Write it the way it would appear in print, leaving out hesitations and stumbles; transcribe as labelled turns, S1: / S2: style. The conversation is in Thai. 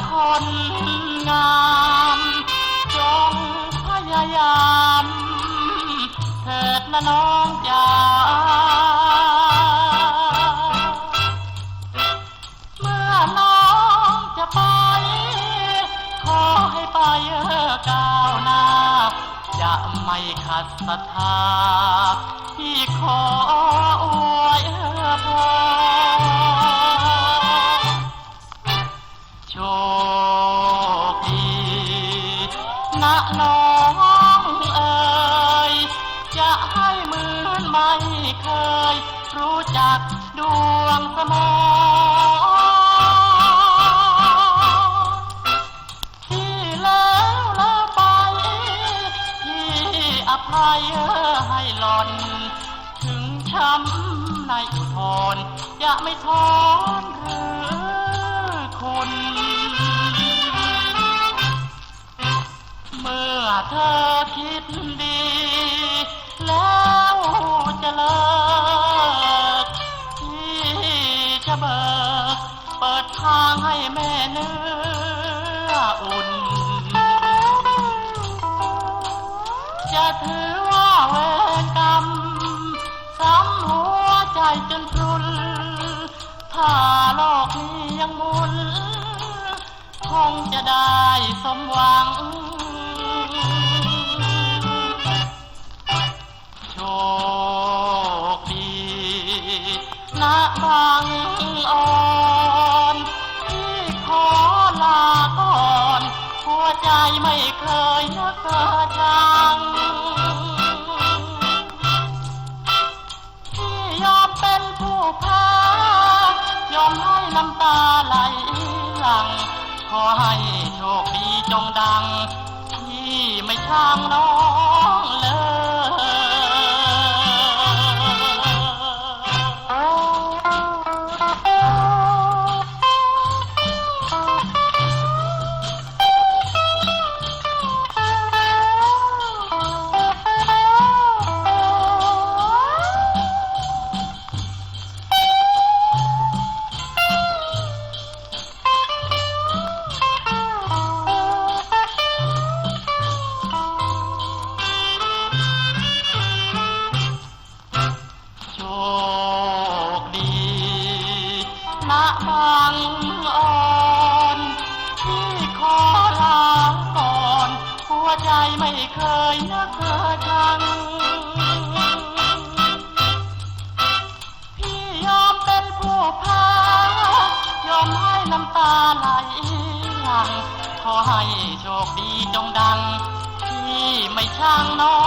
S1: คนงามจงพยายามเถิดนะน้องจ๋าเมื่อน้องจะไปขอให้ไปก้าวหน้าจะไม่ขัดศรัทธาที่ขออวยพรโชคดีนะน้องเอ๋ยจะให้เหมือนไม่เคยรู้จักดวงสมองที่แล้วไปที่อภัยให้หล่อนถึงช้ำในอุทธรจะไม่ทอนหรือคุณเมื่อเธอคิดดีแล้วจะเลิกที่จะเบิกเปิดทางให้แม่เนื้ออุ่นจะถือว่าเวรกรรมซ้ำหัวใจจนพรุนถ้าโลกนี้ยังหมุนคงจะได้สมหวังโชคดีนะบางอ่อนที่ขอลาก่อนหัวใจไม่เคยนักชังที่ยอมเป็นผู้แพ้ยอมให้น้ำตาไหลหลั่งขอให้โชคดีจงดังที่ไม่ช่างน้องเลยโชคดีนะบางอ่อนที่ขอลาก่อนหัวใจไม่เคยนักชังพี่ยอมเป็นผู้แพ้ยอมให้น้ำตาไหลหลั่งขอให้โชคดีจงดังที่ไม่ช่างน้อง